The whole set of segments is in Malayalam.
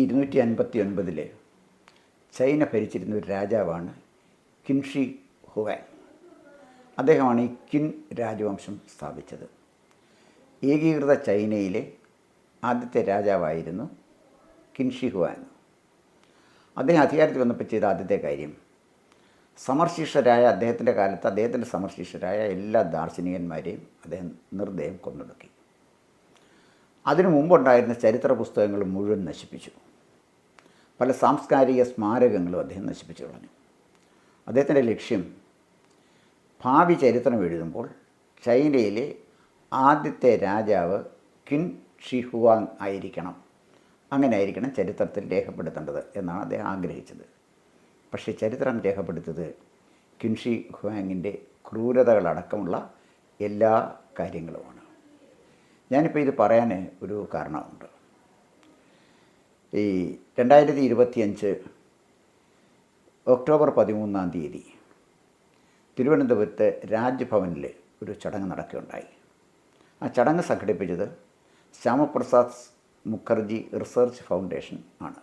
1259 ചൈന ഭരിച്ചിരുന്ന ഒരു രാജാവാണ് കിൻഷി ഹുവാങ്. അദ്ദേഹമാണ് ഈ കിൻ രാജവംശം സ്ഥാപിച്ചത്. ഏകീകൃത ചൈനയിലെ ആദ്യത്തെ രാജാവായിരുന്നു കിൻഷി ഹുവാങ്. അദ്ദേഹം അധികാരത്തിൽ വന്നപ്പോൾ ചെയ്ത ആദ്യത്തെ കാര്യം, സമർശിഷ്ടരായ അദ്ദേഹത്തിൻ്റെ സമർശിഷ്ടരായ എല്ലാ ദാർശനികന്മാരെയും അദ്ദേഹം നിർദ്ദയം കൊന്നൊടുക്കി. അതിനു മുമ്പുണ്ടായിരുന്ന ചരിത്ര പുസ്തകങ്ങൾ മുഴുവൻ നശിപ്പിച്ചു. പല സാംസ്കാരിക സ്മാരകങ്ങളും അദ്ദേഹം നശിപ്പിച്ചു കളഞ്ഞു. അദ്ദേഹത്തിൻ്റെ ലക്ഷ്യം ഭാവി ചരിത്രം എഴുതുമ്പോൾ ചൈനയിലെ ആദ്യത്തെ രാജാവ് കിൻ ഷി ഹുവാങ് ആയിരിക്കണം, അങ്ങനെ ആയിരിക്കണം ചരിത്രത്തിൽ രേഖപ്പെടുത്തേണ്ടത് എന്നാണ് അദ്ദേഹം ആഗ്രഹിച്ചത്. പക്ഷേ ചരിത്രം രേഖപ്പെടുത്തിയത് കിൻഷി ഹുവാങ്ങിൻ്റെ ക്രൂരതകളടക്കമുള്ള എല്ലാ കാര്യങ്ങളുമാണ്. ഞാനിപ്പോൾ ഇത് പറയാൻ ഒരു കാരണമുണ്ട്. ഈ 2025 ഒക്ടോബർ 13 തിരുവനന്തപുരത്ത് രാജ്ഭവനിൽ ഒരു ചടങ്ങ് നടക്കുകയുണ്ടായി. ആ ചടങ്ങ് സംഘടിപ്പിച്ചത് ശ്യാമപ്രസാദ് മുഖർജി റിസർച്ച് ഫൗണ്ടേഷൻ ആണ്.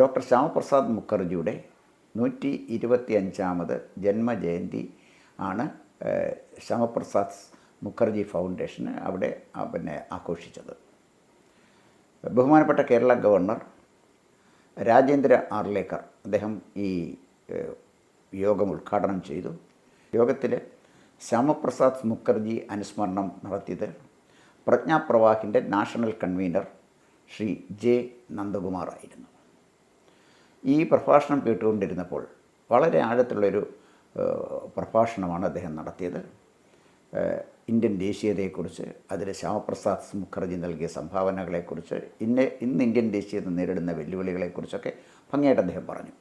ഡോക്ടർ ശ്യാമപ്രസാദ് മുഖർജിയുടെ 125ാമത് ജന്മജയന്തി ആണ് ശ്യാമപ്രസാദ് മുഖർജി ഫൗണ്ടേഷന് അവിടെ ആഘോഷിച്ചത്. ബഹുമാനപ്പെട്ട കേരള ഗവർണർ രാജേന്ദ്ര ആർലേക്കർ അദ്ദേഹം ഈ യോഗം ഉദ്ഘാടനം ചെയ്തു. യോഗത്തിൽ ശ്യാമപ്രസാദ് മുഖർജി അനുസ്മരണം നടത്തിയത് പ്രജ്ഞാപ്രവാഹിൻ്റെ national convener Shri J Nandakumar ആയിരുന്നു. ഈ പ്രഭാഷണം കേട്ടുകൊണ്ടിരുന്നപ്പോൾ വളരെ ആഴത്തുള്ളൊരു പ്രഭാഷണമാണ് അദ്ദേഹം നടത്തിയത്. ഇന്ത്യൻ ദേശീയതയെക്കുറിച്ച്, അതിൽ ശ്യാമപ്രസാദ് മുഖർജി നൽകിയ സംഭാവനകളെക്കുറിച്ച്, ഇന്ന് ഇന്ത്യൻ ദേശീയത നേരിടുന്ന വെല്ലുവിളികളെക്കുറിച്ചൊക്കെ ഭംഗിയായിട്ട് അദ്ദേഹം പറഞ്ഞു.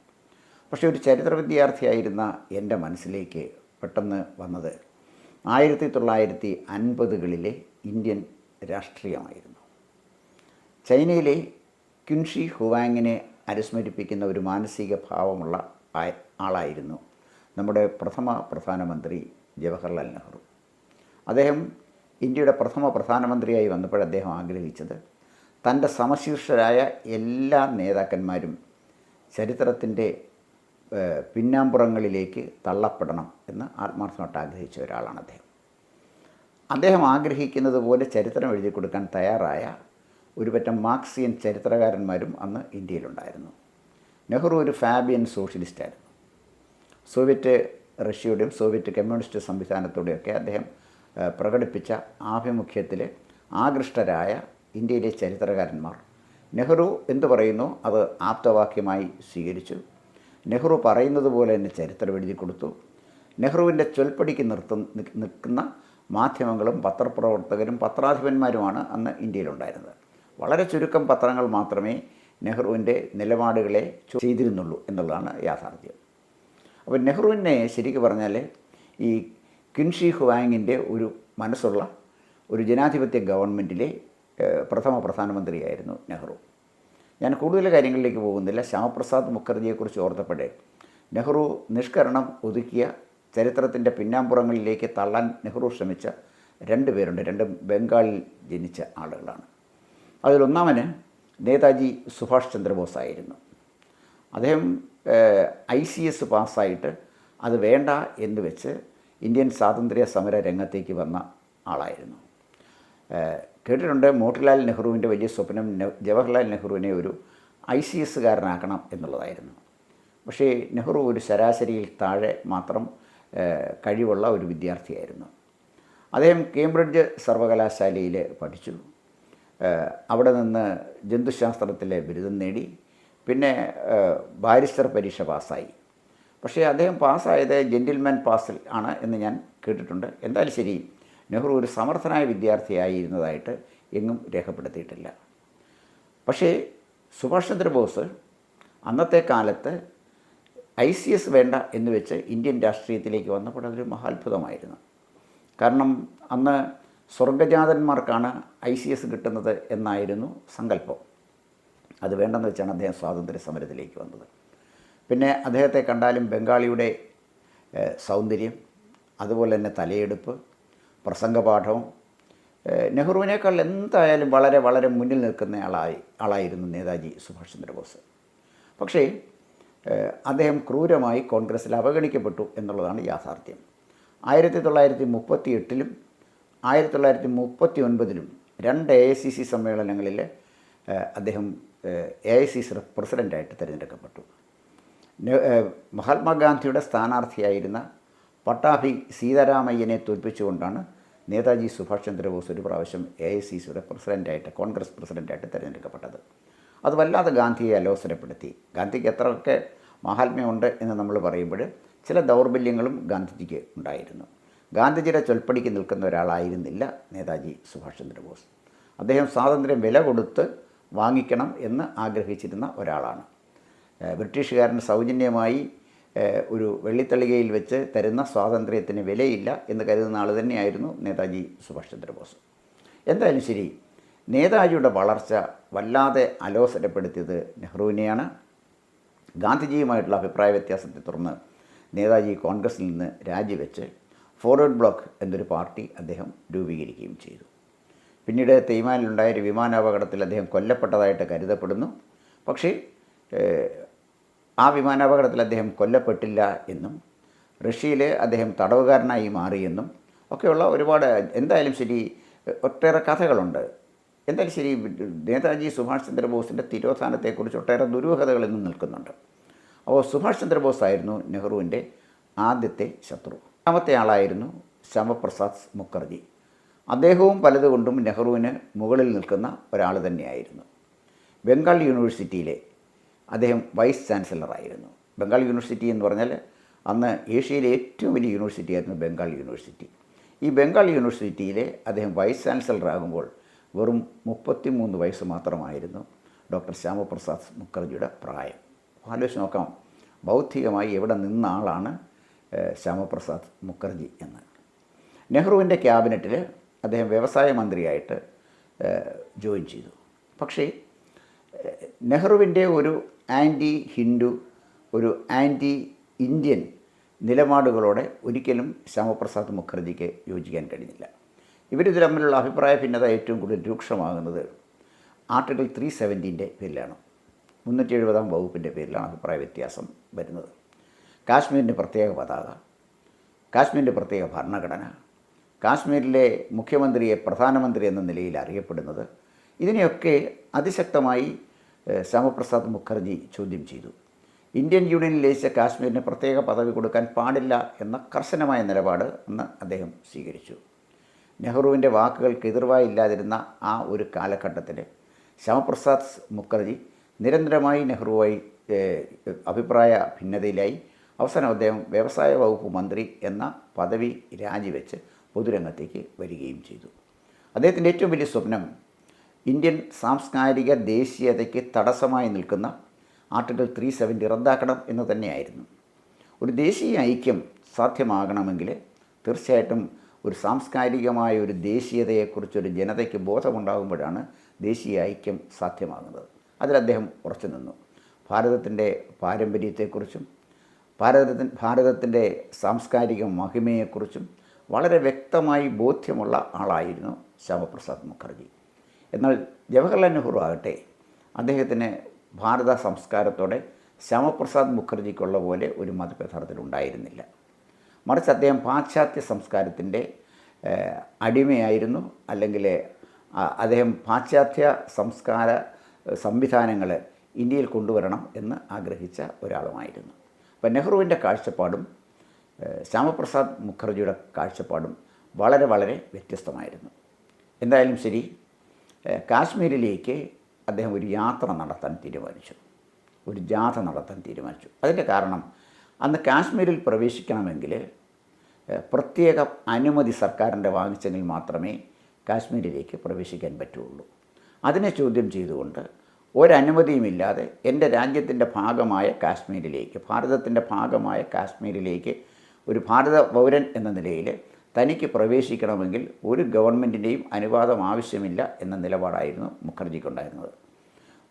പക്ഷേ ഒരു ചരിത്ര വിദ്യാർത്ഥിയായിരുന്ന എൻ്റെ മനസ്സിലേക്ക് പെട്ടെന്ന് വന്നത് 1950കളിലെ ഇന്ത്യൻ രാഷ്ട്രീയമായിരുന്നു. ചൈനയിലെ കിൻഷി ഹുവാങ്ങിനെ അനുസ്മരിപ്പിക്കുന്ന ഒരു മാനസിക ഭാവമുള്ള ആളായിരുന്നു നമ്മുടെ പ്രഥമ പ്രധാനമന്ത്രി ജവഹർലാൽ നെഹ്റു. അദ്ദേഹം ഇന്ത്യയുടെ പ്രഥമ പ്രധാനമന്ത്രിയായി വന്നപ്പോൾ അദ്ദേഹം ആഗ്രഹിച്ചത് തൻ്റെ സമശീർഷരായ എല്ലാ നേതാക്കന്മാരും ചരിത്രത്തിൻ്റെ പിന്നാമ്പുറങ്ങളിലേക്ക് തള്ളപ്പെടണം എന്ന് ആത്മാർത്ഥമായിട്ട് ആഗ്രഹിച്ച ഒരാളാണ് അദ്ദേഹം ആഗ്രഹിക്കുന്നത് പോലെ ചരിത്രം എഴുതി കൊടുക്കാൻ തയ്യാറായ ഒരു പറ്റം മാർക്സിയൻ ചരിത്രകാരന്മാരും അന്ന് ഇന്ത്യയിലുണ്ടായിരുന്നു. നെഹ്റു ഒരു ഫാബിയൻ സോഷ്യലിസ്റ്റായിരുന്നു. സോവിയറ്റ് റഷ്യയുടെയും സോവിയറ്റ് കമ്മ്യൂണിസ്റ്റ് സംവിധാനത്തോടെയൊക്കെ അദ്ദേഹം പ്രകടിപ്പിച്ച ആഭിമുഖ്യത്തിൽ ആകൃഷ്ടരായ ഇന്ത്യയിലെ ചരിത്രകാരന്മാർ നെഹ്റു എന്തു പറയുന്നു അത് ആപ്തവാക്യമായി സ്വീകരിച്ചു. നെഹ്റു പറയുന്നത് പോലെ തന്നെ ചരിത്രം എഴുതി കൊടുത്തു. നെഹ്റുവിൻ്റെ ചൊൽപ്പടിക്ക് നിൽക്കുന്ന മാധ്യമങ്ങളും പത്രപ്രവർത്തകരും പത്രാധിപന്മാരുമാണ് അന്ന് ഇന്ത്യയിലുണ്ടായിരുന്നത്. വളരെ ചുരുക്കം പത്രങ്ങൾ മാത്രമേ നെഹ്റുവിൻ്റെ നിലപാടുകളെ ചെയ്തിരുന്നുള്ളൂ എന്നുള്ളതാണ് യാഥാർത്ഥ്യം. അപ്പോൾ നെഹ്റുവിനെ ശരിക്കും പറഞ്ഞാൽ ഈ കിൻഷി ഹുവാങ്ങിൻ്റെ ഒരു മനസ്സുള്ള ഒരു ജനാധിപത്യ ഗവൺമെൻറ്റിലെ പ്രഥമ പ്രധാനമന്ത്രിയായിരുന്നു നെഹ്റു. ഞാൻ കൂടുതൽ കാര്യങ്ങളിലേക്ക് പോകുന്നില്ല. ശ്യാമപ്രസാദ് മുഖർജിയെക്കുറിച്ച് ഓർത്തപ്പോഴേ നെഹ്റു നിഷ്കരണം ഒതുക്കിയ ചരിത്രത്തിൻ്റെ പിന്നാമ്പുറങ്ങളിലേക്ക് തള്ളാൻ നെഹ്റു ശ്രമിച്ച 2 പേരുണ്ട്. 2 ബംഗാളിൽ ജനിച്ച ആളുകളാണ്. അതിലൊന്നാമന് നേതാജി സുഭാഷ് ചന്ദ്രബോസ് ആയിരുന്നു. അദ്ദേഹം ICS പാസ്സായിട്ട് അത് വേണ്ട എന്ന് വെച്ച് ഇന്ത്യൻ സ്വാതന്ത്ര്യ സമര രംഗത്തേക്ക് വന്ന ആളായിരുന്നു. കേട്ടിട്ടുണ്ട് മോട്ടിലാൽ നെഹ്റുവിൻ്റെ വലിയ സ്വപ്നം ജവഹർലാൽ നെഹ്റുവിനെ ഒരു ICSകാരനാക്കണം എന്നുള്ളതായിരുന്നു. പക്ഷേ നെഹ്റു ഒരു ശരാശരിയിൽ താഴെ മാത്രം കഴിവുള്ള ഒരു വിദ്യാർത്ഥിയായിരുന്നു. അദ്ദേഹം കേംബ്രിഡ്ജ് സർവകലാശാലയിൽ പഠിച്ചു. അവിടെ നിന്ന് ജന്തുശാസ്ത്രത്തിലെ ബിരുദം നേടി. പിന്നെ ബാരിസ്റ്റർ പരീക്ഷ പാസ്സായി. പക്ഷേ അദ്ദേഹം പാസ്സായത് ജെൻറ്റിൽമാൻ പാസിൽ ആണ് എന്ന് ഞാൻ കേട്ടിട്ടുണ്ട്. എന്തായാലും ശരി, നെഹ്റു ഒരു സമർത്ഥനായ വിദ്യാർത്ഥിയായിരുന്നതായിട്ട് എങ്ങും രേഖപ്പെടുത്തിയിട്ടില്ല. പക്ഷേ സുഭാഷ് ചന്ദ്രബോസ് അന്നത്തെ കാലത്ത് ICS വേണ്ട എന്ന് വെച്ച് ഇന്ത്യൻ രാഷ്ട്രീയത്തിലേക്ക് വന്നപ്പോൾ അതൊരു മഹാത്ഭുതമായിരുന്നു. കാരണം അന്ന് സ്വർഗജാതന്മാർക്കാണ് ICS കിട്ടുന്നത് എന്നായിരുന്നു സങ്കല്പം. അത് വേണ്ടെന്ന് വെച്ചാണ് അദ്ദേഹം സ്വാതന്ത്ര്യ സമരത്തിലേക്ക് വന്നത്. പിന്നെ അദ്ദേഹത്തെ കണ്ടാലും ബംഗാളിയുടെ സൗന്ദര്യം, അതുപോലെ തന്നെ തലയെടുപ്പ്, പ്രസംഗപാഠവും നെഹ്റുവിനേക്കാൾ എന്തായാലും വളരെ വളരെ മുന്നിൽ നിൽക്കുന്ന ആളായിരുന്നു നേതാജി സുഭാഷ് ചന്ദ്രബോസ്. പക്ഷേ അദ്ദേഹം ക്രൂരമായി കോൺഗ്രസ്സിൽ അവഗണിക്കപ്പെട്ടു എന്നുള്ളതാണ് യാഥാർത്ഥ്യം. 1938-ലും 1939-ലും 2 AICC സമ്മേളനങ്ങളിൽ അദ്ദേഹം AICC പ്രസിഡൻ്റായിട്ട് തിരഞ്ഞെടുക്കപ്പെട്ടു. മഹാത്മാഗാന്ധിയുടെ സ്ഥാനാർത്ഥിയായിരുന്ന പട്ടാഭി സീതാരാമയ്യനെ തോൽപ്പിച്ചുകൊണ്ടാണ് നേതാജി സുഭാഷ് ചന്ദ്രബോസ് ഒരു പ്രാവശ്യം AICCയുടെ പ്രസിഡൻ്റായിട്ട്, കോൺഗ്രസ് പ്രസിഡൻ്റായിട്ട് തിരഞ്ഞെടുക്കപ്പെട്ടത്. അത് വല്ലാതെ ഗാന്ധിയെ അലോസരപ്പെടുത്തി. ഗാന്ധിക്ക് എത്രയൊക്കെ മഹാത്മ്യമുണ്ട് എന്ന് നമ്മൾ പറയുമ്പോൾ ചില ദൗർബല്യങ്ങളും ഗാന്ധിജിക്ക് ഉണ്ടായിരുന്നു. ഗാന്ധിജിയുടെ ചൊൽപ്പടിക്ക് നിൽക്കുന്ന ഒരാളായിരുന്നില്ല നേതാജി സുഭാഷ് ചന്ദ്രബോസ്. അദ്ദേഹം സ്വാതന്ത്ര്യം വില കൊടുത്ത് വാങ്ങിക്കണം എന്ന് ആഗ്രഹിച്ചിരുന്ന ഒരാളാണ്. ബ്രിട്ടീഷുകാരൻ സൗജന്യമായി ഒരു വെള്ളിത്തളികയിൽ വെച്ച് തരുന്ന സ്വാതന്ത്ര്യത്തിന് വിലയില്ല എന്ന് കരുതുന്ന ആൾ തന്നെയായിരുന്നു നേതാജി സുഭാഷ് ചന്ദ്രബോസ്. എന്തായാലും ശരി, നേതാജിയുടെ വളർച്ച വല്ലാതെ അലോസരപ്പെടുത്തിയത് നെഹ്റുവിനെയാണ്. ഗാന്ധിജിയുമായിട്ടുള്ള അഭിപ്രായ വ്യത്യാസത്തെ തുടർന്ന് നേതാജി കോൺഗ്രസിൽ നിന്ന് രാജിവെച്ച് ഫോർവേഡ് ബ്ലോക്ക് എന്നൊരു പാർട്ടി അദ്ദേഹം രൂപീകരിക്കുകയും ചെയ്തു. പിന്നീട് തേയ്മാനിലുണ്ടായൊരു വിമാനാപകടത്തിൽ അദ്ദേഹം കൊല്ലപ്പെട്ടതായിട്ട് കരുതപ്പെടുന്നു. പക്ഷേ ആ വിമാനാപകടത്തിൽ അദ്ദേഹം കൊല്ലപ്പെട്ടില്ല എന്നും റഷ്യയിൽ അദ്ദേഹം തടവുകാരനായി മാറിയെന്നും ഒക്കെയുള്ള ഒരുപാട്, എന്തായാലും ശരി, ഒട്ടേറെ കഥകളുണ്ട്. എന്തായാലും ശരി, നേതാജി സുഭാഷ് ചന്ദ്രബോസിൻ്റെ തിരോധാനത്തെക്കുറിച്ച് ഒട്ടേറെ ദുരൂഹതകൾ ഇന്നും നിൽക്കുന്നുണ്ട്. അപ്പോൾ സുഭാഷ് ചന്ദ്രബോസ് ആയിരുന്നു നെഹ്റുവിൻ്റെ ആദ്യത്തെ ശത്രു. രണ്ടാമത്തെ ആളായിരുന്നു ശ്യാമപ്രസാദ് മുഖർജി. അദ്ദേഹവും പലതുകൊണ്ടും നെഹ്റുവിന് മുകളിൽ നിൽക്കുന്ന ഒരാൾ തന്നെയായിരുന്നു. ബംഗാൾ യൂണിവേഴ്സിറ്റിയിലെ അദ്ദേഹം വൈസ് ചാൻസലറായിരുന്നു. ബംഗാൾ യൂണിവേഴ്സിറ്റി എന്ന് പറഞ്ഞാൽ അന്ന് ഏഷ്യയിലെ ഏറ്റവും വലിയ യൂണിവേഴ്സിറ്റിയായിരുന്നു ബംഗാൾ യൂണിവേഴ്സിറ്റി. ഈ ബംഗാൾ യൂണിവേഴ്സിറ്റിയിലെ അദ്ദേഹം വൈസ് ചാൻസലറാകുമ്പോൾ വെറും 33 വയസ്സ് മാത്രമായിരുന്നു ഡോക്ടർ ശ്യാമപ്രസാദ് മുഖർജിയുടെ പ്രായം. ആലോചിച്ച് നോക്കാം ബൗദ്ധികമായി എവിടെ നിന്ന ആളാണ് ശ്യാമപ്രസാദ് മുഖർജി എന്ന്. നെഹ്റുവിൻ്റെ ക്യാബിനറ്റിൽ അദ്ദേഹം വ്യവസായ മന്ത്രിയായിട്ട് ജോയിൻ ചെയ്തു. പക്ഷേ നെഹ്റുവിൻ്റെ ഒരു ആൻറ്റി ഹിന്ദു, ഒരു ആൻറ്റി ഇന്ത്യൻ നിലപാടുകളോടെ ഒരിക്കലും ശ്യാമപ്രസാദ് മുഖർജിക്ക് യോജിക്കാൻ കഴിഞ്ഞില്ല. ഇവർ തമ്മിലുള്ള അഭിപ്രായ ഭിന്നത ഏറ്റവും കൂടുതൽ രൂക്ഷമാകുന്നത് ആർട്ടിക്കിൾ 370 പേരിലാണ്. 370 വകുപ്പിൻ്റെ പേരിലാണ് അഭിപ്രായ വ്യത്യാസം വരുന്നത്. കാശ്മീരിൻ്റെ പ്രത്യേക പതാക, കാശ്മീരിൻ്റെ പ്രത്യേക ഭരണഘടന, കാശ്മീരിലെ മുഖ്യമന്ത്രിയെ പ്രധാനമന്ത്രി എന്ന നിലയിൽ അറിയപ്പെടുന്നത്, ഇതിനെയൊക്കെ അതിശക്തമായി ശ്യാമപ്രസാദ് മുഖർജി ചോദ്യം ചെയ്തു. ഇന്ത്യൻ യൂണിയനിൽ ലയിച്ച കാശ്മീരിന് പ്രത്യേക പദവി കൊടുക്കാൻ പാടില്ല എന്ന കർശനമായ നിലപാട് അന്ന് അദ്ദേഹം സ്വീകരിച്ചു. നെഹ്റുവിൻ്റെ വാക്കുകൾക്ക് എതിർവായില്ലാതിരുന്ന ആ ഒരു കാലഘട്ടത്തിൽ ശ്യാമപ്രസാദ് മുഖർജി നിരന്തരമായി നെഹ്റുവായി അഭിപ്രായ ഭിന്നതയിലായി. അവസാനം അദ്ദേഹം വ്യവസായ വകുപ്പ് മന്ത്രി എന്ന പദവി രാജിവെച്ച് പൊതുരംഗത്തേക്ക് വരികയും ചെയ്തു. അദ്ദേഹത്തിൻ്റെ ഏറ്റവും വലിയ സ്വപ്നം ഇന്ത്യൻ സാംസ്കാരിക ദേശീയതയ്ക്ക് തടസ്സമായി നിൽക്കുന്ന ആർട്ടിക്കിൾ 370 റദ്ദാക്കണം എന്ന് തന്നെയായിരുന്നു. ഒരു ദേശീയ ഐക്യം സാധ്യമാകണമെങ്കിൽ തീർച്ചയായിട്ടും ഒരു സാംസ്കാരികമായ ഒരു ദേശീയതയെക്കുറിച്ചൊരു ജനതയ്ക്ക് ബോധമുണ്ടാകുമ്പോഴാണ് ദേശീയ ഐക്യം സാധ്യമാകുന്നത്. അതിൽ അദ്ദേഹം ഉറച്ചു നിന്നു. ഭാരതത്തിൻ്റെ പാരമ്പര്യത്തെക്കുറിച്ചും ഭാരതത്തിൻ്റെ സാംസ്കാരിക മഹിമയെക്കുറിച്ചും വളരെ വ്യക്തമായി ബോധ്യമുള്ള ആളായിരുന്നു ശ്യാമപ്രസാദ് മുഖർജി. എന്നാൽ ജവഹർലാൽ നെഹ്റു ആകട്ടെ, അദ്ദേഹത്തിന് ഭാരത സംസ്കാരത്തോടെ ശ്യാമപ്രസാദ് മുഖർജിക്കുള്ള പോലെ ഒരു മതപഥാർത്ഥത്തിലുണ്ടായിരുന്നില്ല. മറിച്ച് അദ്ദേഹം പാശ്ചാത്യ സംസ്കാരത്തിൻ്റെ അടിമയായിരുന്നു. അല്ലെങ്കിൽ അദ്ദേഹം പാശ്ചാത്യ സംസ്കാര സംവിധാനങ്ങൾ ഇന്ത്യയിൽ കൊണ്ടുവരണം എന്ന് ആഗ്രഹിച്ച ഒരാളുമായിരുന്നു. അപ്പോൾ നെഹ്റുവിൻ്റെ കാഴ്ചപ്പാടും ശ്യാമപ്രസാദ് മുഖർജിയുടെ കാഴ്ചപ്പാടും വളരെ വളരെ വ്യത്യസ്തമായിരുന്നു. എന്തായാലും ശരി, കാശ്മീരിലേക്ക് അദ്ദേഹം ഒരു യാത്ര നടത്താൻ തീരുമാനിച്ചു, ഒരു ജാഥ നടത്താൻ തീരുമാനിച്ചു. അതിൻ്റെ കാരണം അന്ന് കാശ്മീരിൽ പ്രവേശിക്കണമെങ്കിൽ പ്രത്യേക അനുമതി സർക്കാരിൻ്റെ വാങ്ങിച്ചെങ്കിൽ മാത്രമേ കാശ്മീരിലേക്ക് പ്രവേശിക്കാൻ പറ്റുള്ളൂ. അതിനെ ചോദ്യം ചെയ്തുകൊണ്ട് ഒരനുമതിയുമില്ലാതെ എൻ്റെ രാജ്യത്തിൻ്റെ ഭാഗമായ കാശ്മീരിലേക്ക്, ഭാരതത്തിൻ്റെ ഭാഗമായ കാശ്മീരിലേക്ക് ഒരു ഭാരത പൗരൻ എന്ന നിലയിൽ തനിക്ക് പ്രവേശിക്കണമെങ്കിൽ ഒരു ഗവൺമെൻറ്റിൻ്റെയും അനുവാദം ആവശ്യമില്ല എന്ന നിലപാടായിരുന്നു മുഖർജിക്കുണ്ടായിരുന്നത്.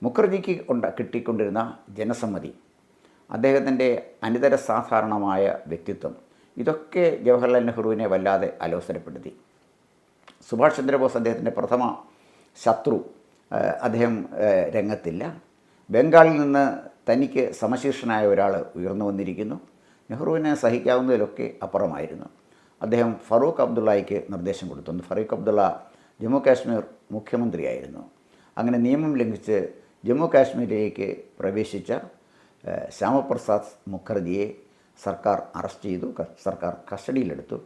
മുഖർജിക്ക് കിട്ടിക്കൊണ്ടിരുന്ന ജനസമ്മതി, അദ്ദേഹത്തിൻ്റെ അനിതര സാധാരണമായ വ്യക്തിത്വം, ഇതൊക്കെ ജവഹർലാൽ നെഹ്റുവിനെ വല്ലാതെ അലോസരപ്പെടുത്തി. സുഭാഷ് ചന്ദ്രബോസ് അദ്ദേഹത്തിൻ്റെ പ്രഥമ ശത്രു. അദ്ദേഹം രംഗത്തില്ല. ബംഗാളിൽ നിന്ന് തനിക്ക് സമശീർഷനായ ഒരാൾ ഉയർന്നു വന്നിരിക്കുന്നു. നെഹ്റുവിനെ സഹിക്കാവുന്നതിലൊക്കെ അപ്പുറമായിരുന്നു. അദ്ദേഹം ഫറൂഖ് അബ്ദുള്ളയ്ക്ക് നിർദ്ദേശം കൊടുത്തു. ഫറൂഖ് അബ്ദുള്ള ജമ്മു കാശ്മീർ മുഖ്യമന്ത്രിയായിരുന്നു. അങ്ങനെ നിയമം ലംഘിച്ച് ജമ്മു കാശ്മീരിലേക്ക് പ്രവേശിച്ച ശ്യാമപ്രസാദ് മുഖർജിയെ സർക്കാർ അറസ്റ്റ് ചെയ്തു, സർക്കാർ കസ്റ്റഡിയിലെടുത്തു.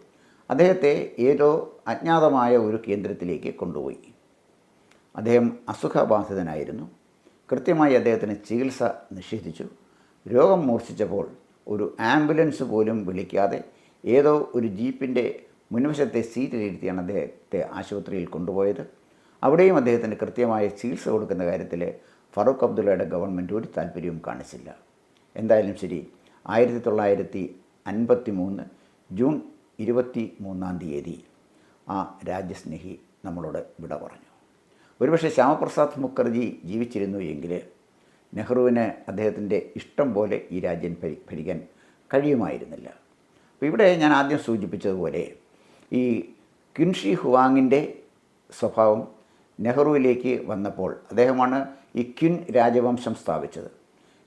അദ്ദേഹത്തെ ഏതോ അജ്ഞാതമായ ഒരു കേന്ദ്രത്തിലേക്ക് കൊണ്ടുപോയി. അദ്ദേഹം അസുഖബാധിതനായിരുന്നു. കൃത്യമായി അദ്ദേഹത്തിന് ചികിത്സ നിഷേധിച്ചു. രോഗം മൂർച്ഛിച്ചപ്പോൾ ഒരു ആംബുലൻസ് പോലും വിളിക്കാതെ ഏതോ ഒരു ജീപ്പിൻ്റെ മുൻവശത്തെ സീറ്റിലിരുത്തിയാണ് അദ്ദേഹത്തെ ആശുപത്രിയിൽ കൊണ്ടുപോയത്. അവിടെയും അദ്ദേഹത്തിന് കൃത്യമായ ചികിത്സ കൊടുക്കുന്ന കാര്യത്തിൽ ഫറൂഖ് അബ്ദുള്ളയുടെ ഗവൺമെൻറ് ഒരു താല്പര്യവും കാണിച്ചില്ല. എന്തായാലും ശരി, 1953 ജൂൺ 23 ആ രാജ്യസ്നേഹി നമ്മളോട് വിട പറഞ്ഞു. ഒരുപക്ഷെ ശ്യാമപ്രസാദ് മുഖർജി ജീവിച്ചിരുന്നു എങ്കിൽ നെഹ്റുവിന് അദ്ദേഹത്തിൻ്റെ ഇഷ്ടം പോലെ ഈ രാജ്യം ഭരിക്കാൻ കഴിയുമായിരുന്നില്ല. അപ്പോൾ ഇവിടെ ഞാൻ ആദ്യം സൂചിപ്പിച്ചതുപോലെ ഈ ക്വിൻഷി ഹുവാങ്ങിൻ്റെ സ്വഭാവം നെഹ്റുവിലേക്ക് വന്നപ്പോൾ അദ്ദേഹമാണ് ഈ ക്വിൻ രാജവംശം സ്ഥാപിച്ചത്.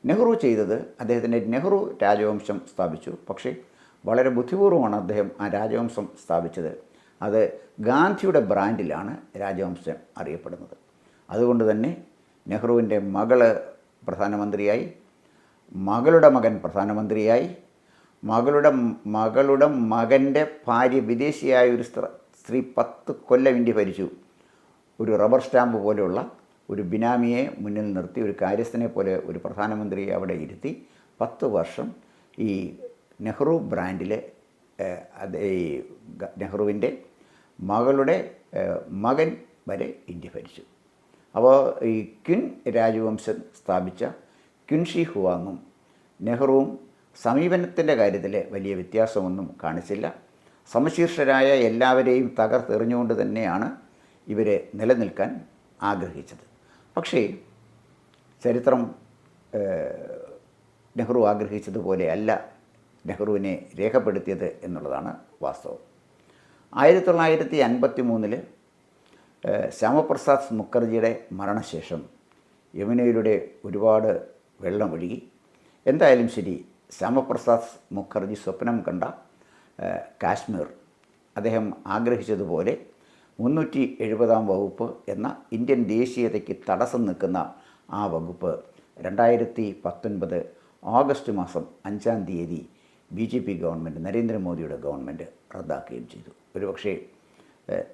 നെഹ്റു ചെയ്തത് അദ്ദേഹത്തിൻ്റെ നെഹ്റു രാജവംശം സ്ഥാപിച്ചു. പക്ഷേ വളരെ ബുദ്ധിപൂർവ്വമാണ് അദ്ദേഹം ആ രാജവംശം സ്ഥാപിച്ചത്. അത് ഗാന്ധിയുടെ ബ്രാൻഡിലാണ് രാജവംശം അറിയപ്പെടുന്നത്. അതുകൊണ്ട് തന്നെ നെഹ്റുവിൻ്റെ മകള് പ്രധാനമന്ത്രിയായി, മകളുടെ മകൻ പ്രധാനമന്ത്രിയായി, മകളുടെ മകൻ്റെ ഭാര്യ വിദേശിയായ ഒരു സ്ത്രീ 10 കൊല്ലം ഇന്ത്യ ഭരിച്ചു. ഒരു റബ്ബർ സ്റ്റാമ്പ് പോലെയുള്ള ഒരു ബിനാമിയെ മുന്നിൽ നിർത്തി, ഒരു കാര്യസ്ഥനെ പോലെ ഒരു പ്രധാനമന്ത്രിയെ അവിടെ ഇരുത്തി 10 വർഷം ഈ നെഹ്റു ബ്രാൻഡിലെ ഈ നെഹ്റുവിൻ്റെ മകളുടെ മകൻ വരെ ഇന്ത്യ ഭരിച്ചു. അപ്പോൾ ഈ ക്വിൻ രാജവംശം സ്ഥാപിച്ച ക്വിൻഷി ഹുവാങ്ങും നെഹ്റുവും സമീപനത്തിൻ്റെ കാര്യത്തിൽ വലിയ വ്യത്യാസമൊന്നും കാണിച്ചില്ല. സമശീർഷരായ എല്ലാവരെയും തകർത്തെറിഞ്ഞുകൊണ്ട് തന്നെയാണ് ഇവർ നിലനിൽക്കാൻ ആഗ്രഹിച്ചത്. പക്ഷേ ചരിത്രം നെഹ്റു ആഗ്രഹിച്ചതുപോലെ അല്ല നെഹ്റുവിനെ രേഖപ്പെടുത്തിയത് എന്നുള്ളതാണ് വാസ്തവം. 1953 ശ്യാമപ്രസാദ് മുഖർജിയുടെ മരണശേഷം യമുനയിലൂടെ ഒരുപാട് വെള്ളം ഒഴുകി. എന്തായാലും ശരി, ശ്യാമപ്രസാദ് മുഖർജി സ്വപ്നം കണ്ട കാശ്മീർ അദ്ദേഹം ആഗ്രഹിച്ചതുപോലെ 370 വകുപ്പ് എന്ന ഇന്ത്യൻ ദേശീയതയ്ക്ക് തടസ്സം നിൽക്കുന്ന ആ വകുപ്പ് 2019 ഓഗസ്റ്റ് മാസം 5 BJP ഗവൺമെൻറ്, നരേന്ദ്രമോദിയുടെ ഗവൺമെൻറ് റദ്ദാക്കുകയും ചെയ്തു. ഒരുപക്ഷേ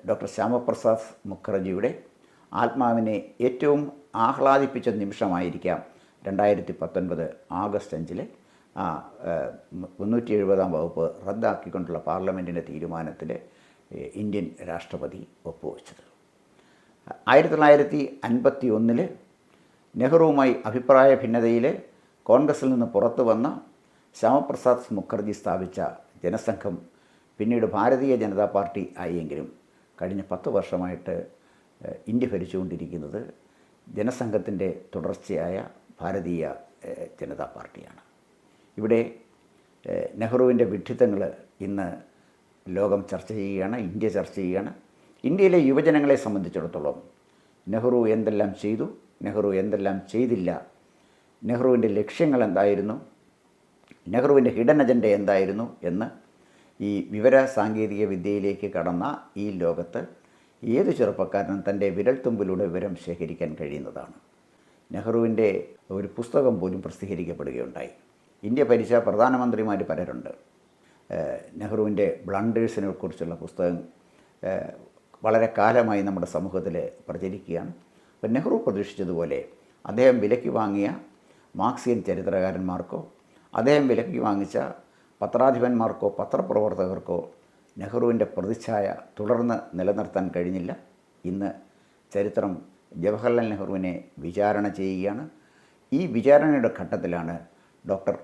ഡോക്ടർ ശ്യാമപ്രസാദ് മുഖർജിയുടെ ആത്മാവിനെ ഏറ്റവും ആഹ്ലാദിപ്പിച്ച നിമിഷമായിരിക്കാം 2019 ഓഗസ്റ്റ് 5 ആ 370 വകുപ്പ് റദ്ദാക്കിക്കൊണ്ടുള്ള പാർലമെൻറ്റിൻ്റെ തീരുമാനത്തിൽ ഇന്ത്യൻ രാഷ്ട്രപതി ഒപ്പുവെച്ചത്. 1951 നെഹ്റുവുമായി അഭിപ്രായ ഭിന്നതയിൽ കോൺഗ്രസിൽ നിന്ന് പുറത്തു വന്ന ശ്യാമപ്രസാദ് മുഖർജി സ്ഥാപിച്ച ജനസംഘം പിന്നീട് ഭാരതീയ ജനതാ പാർട്ടി ആയെങ്കിലും കഴിഞ്ഞ 10 വർഷമായിട്ട് ഇന്ത്യ ഭരിച്ചുകൊണ്ടിരിക്കുന്നത് ജനസംഘത്തിൻ്റെ തുടർച്ചയായ ഭാരതീയ ജനതാ പാർട്ടിയാണ്. ഇവിടെ നെഹ്റുവിൻ്റെ വിഡ്ഢിത്തങ്ങൾ ഇന്ന് ലോകം ചർച്ച ചെയ്യുകയാണ്, ഇന്ത്യ ചർച്ച ചെയ്യുകയാണ്. ഇന്ത്യയിലെ യുവജനങ്ങളെ സംബന്ധിച്ചിടത്തോളം നെഹ്റു എന്തെല്ലാം ചെയ്തു, നെഹ്റു എന്തെല്ലാം ചെയ്തില്ല, നെഹ്റുവിൻ്റെ ലക്ഷ്യങ്ങൾ എന്തായിരുന്നു, നെഹ്റുവിൻ്റെ ഹിഡൻ അജണ്ട എന്തായിരുന്നു എന്ന് ഈ വിവര സാങ്കേതിക വിദ്യയിലേക്ക് കടന്ന ഈ ലോകത്ത് ഏത് ചെറുപ്പക്കാരനും തൻ്റെ വിരൽത്തുമ്പിലൂടെ വിവരം ശേഖരിക്കാൻ കഴിയുന്നതാണ്. നെഹ്റുവിൻ്റെ ഒരു പുസ്തകം പോലും പ്രസിദ്ധീകരിക്കപ്പെടുകയുണ്ടായി. ഇന്ത്യ ഭരിച്ച പ്രധാനമന്ത്രിമാർ പലരുണ്ട്. നെഹ്റുവിൻ്റെ ബ്ലണ്ടേഴ്സിനെ കുറിച്ചുള്ള പുസ്തകം വളരെ കാലമായി നമ്മുടെ സമൂഹത്തിൽ പ്രചരിക്കുകയാണ്. അപ്പോൾ നെഹ്റു പ്രതീക്ഷിച്ചതുപോലെ അദ്ദേഹം വിലയ്ക്ക് വാങ്ങിയ മാർക്സിയൻ ചരിത്രകാരന്മാർക്കോ അദ്ദേഹം വിലയ്ക്ക് വാങ്ങിച്ച പത്രാധിപന്മാർക്കോ പത്രപ്രവർത്തകർക്കോ നെഹ്റുവിൻ്റെ പ്രതിച്ഛായ തുടർന്ന് നിലനിർത്താൻ കഴിഞ്ഞില്ല. ഇന്ന് ചരിത്രം ജവഹർലാൽ നെഹ്റുവിനെ വിചാരണ ചെയ്യുകയാണ്. ഈ വിചാരണയുടെ ഘട്ടത്തിലാണ് ഡോക്ടർ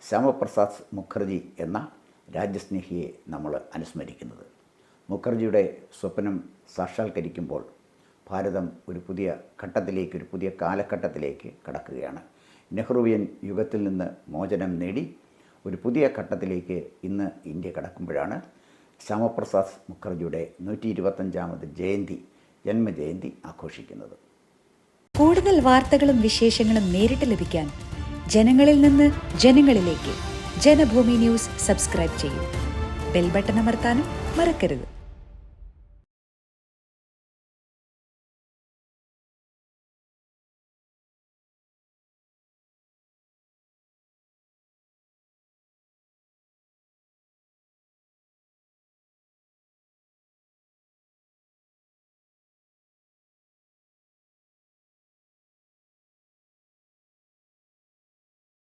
ശ്യാമപ്രസാദ് മുഖർജി എന്ന രാജ്യസ്നേഹിയെ നമ്മൾ അനുസ്മരിക്കുന്നത്. മുഖർജിയുടെ സ്വപ്നം സാക്ഷാത്കരിക്കുമ്പോൾ ഭാരതം ഒരു പുതിയ ഘട്ടത്തിലേക്ക്, ഒരു പുതിയ കാലഘട്ടത്തിലേക്ക് കടക്കുകയാണ്. നെഹ്റുവിയൻ യുഗത്തിൽ നിന്ന് മോചനം നേടി ഒരു പുതിയ ഘട്ടത്തിലേക്ക് ഇന്ന് ഇന്ത്യ കടക്കുമ്പോഴാണ് ശ്യാമപ്രസാദ് മുഖർജിയുടെ 125ാമത് ജന്മജയന്തി ആഘോഷിക്കുന്നത്. കൂടുതൽ വാർത്തകളും വിശേഷങ്ങളും നേരിട്ട് ലഭിക്കാൻ ജനങ്ങളിൽ നിന്ന് ജനങ്ങളിലേക്ക് ജനഭൂമി ന്യൂസ് സബ്സ്ക്രൈബ് ചെയ്യൂ. ബെൽ ബട്ടൺ അമർത്താനും മറക്കരുത്.